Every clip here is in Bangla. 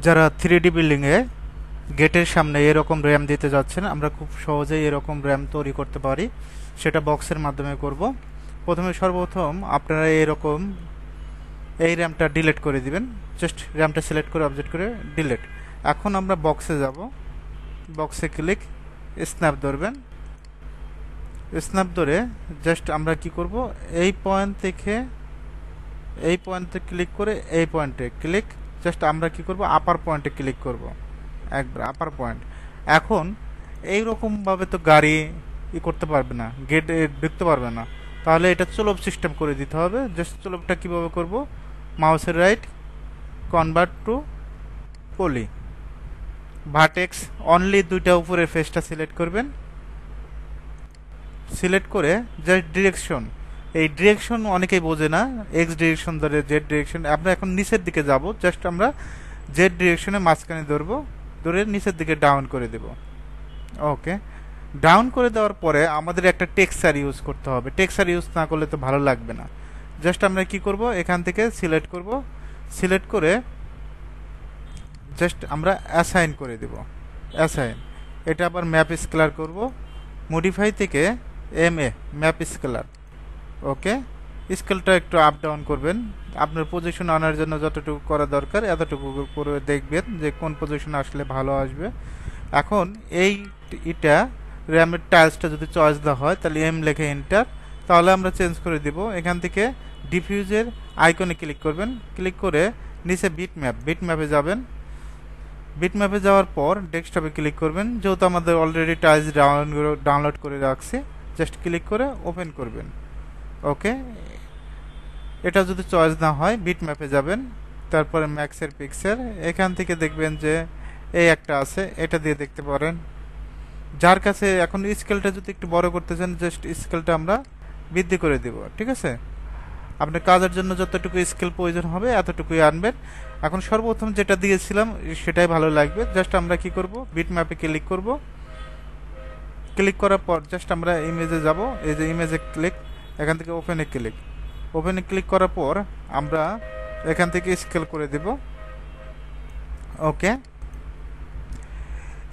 যারা 3D বিল্ডিংয়ে গেটের সামনে এরকম র্যাম দিতে যাচ্ছেন, আমরা খুব সহজেই এরকম র্যাম তৈরি করতে পারি। সেটা বক্সের মাধ্যমে করব। প্রথমে সর্বপ্রথম আপনারা এরকম এই র্যামটা ডিলিট করে দিবেন। জাস্ট র্যামটা সিলেক্ট করে অবজেক্ট করে ডিলিট। এখন আমরা বক্সে যাব, বক্সে ক্লিক, স্ন্যাপ ধরবেন। স্ন্যাপ ধরে জাস্ট আমরা কি করব, এই পয়েন্ট থেকে এই পয়েন্টে ক্লিক করে এই পয়েন্টে ক্লিক, জাস্ট আমরা কি করব, আপার পয়েন্টে ক্লিক করব, একবার আপার পয়েন্ট। এখন এইরকমভাবে তো গাড়ি করতে পারবে না, গেট ঢুকতে পারবে না, তাহলে এটা চলব সিস্টেম করে দিতে হবে। জাস্ট চলবটা কিভাবে করব, মাউসের right, convert to poly, vertex only দুইটা উপরের ফেসটা সিলেক্ট করবেন। সিলেক্ট করে জাস্ট ডিরেকশন, এই ডিরেকশন অনেকেই বোঝে না, এক্স ডিরেকশন ধরে জেড ডিরেকশন। আমরা এখন নিচের দিকে যাব, জাস্ট আমরা জেড ডিরেকশনে মাঝখানে ধরবো, ধরে নিচের দিকে ডাউন করে দেব। ওকে, ডাউন করে দেওয়ার পরে আমাদের একটা টেক্সচার ইউজ করতে হবে। টেক্সচার ইউজ না করলে তো ভালো লাগবে না। জাস্ট আমরা কি করব, এখান থেকে সিলেক্ট করব, সিলেক্ট করে জাস্ট আমরা অ্যাসাইন করে দেব। অ্যাসাইন, এটা আবার ম্যাপ স্কেলার করব, মডিফাই থেকে ম্যাপ স্কেলার। ওকে, স্কেলটা একটু আপ ডাউন করবেন, আপনার পজিশন আনার জন্য যতটুকু করা দরকার এতটুকু করে দেখবেন যে কোন পজিশন আসলে ভালো আসবে। এখন এটা র্যামের টাইলসটা যদি চয়েস দেওয়া হয় তাহলে লেখে এন্টার, তাহলে আমরা চেঞ্জ করে দিব। এখান থেকে ডিফিউজের আইকনে ক্লিক করবেন, ক্লিক করে নিচে বিট ম্যাপে যাবেন। বিট ম্যাপে যাওয়ার পর ডেস্কটপে ক্লিক করবেন, যেহেতু আমাদের অলরেডি টাইলস ডাউনলোড করে রাখছি, জাস্ট ক্লিক করে ওপেন করবেন। ওকে, এটা যদি চয়েস না হয় বিট ম্যাপে যাবেন, তারপরে ম্যাক্সের পিক্সেল, এখান থেকে দেখবেন যে এই একটা আছে, এটা দিয়ে দেখতে পারেন। যার কাছে এখন স্কেলটা যদি একটু বড় করতে চান, জাস্ট স্কেলটা আমরা বৃদ্ধি করে দেব। ঠিক আছে, আপনার কাজের জন্য যতটুকু স্কেল প্রয়োজন হবে এতটুকুই আনবেন। এখন সর্বপ্রথম যেটা দিয়েছিলাম সেটাই ভালো লাগবে। জাস্ট আমরা কি করব, বিট ম্যাপে ক্লিক করব, ক্লিক করার পর জাস্ট আমরা ইমেজে যাব, এই যে ইমেজে ক্লিক, এখান থেকে ওপেনে ক্লিক, ওপেনে ক্লিক করার পর আমরা এখান থেকে স্কেল করে দেব। ওকে,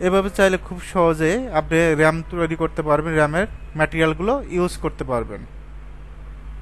এভাবে চাইলে খুব সহজে আপনি র্যাম তৈরি করতে পারবেন, র্যামের ম্যাটেরিয়ালগুলো ইউজ করতে পারবেন।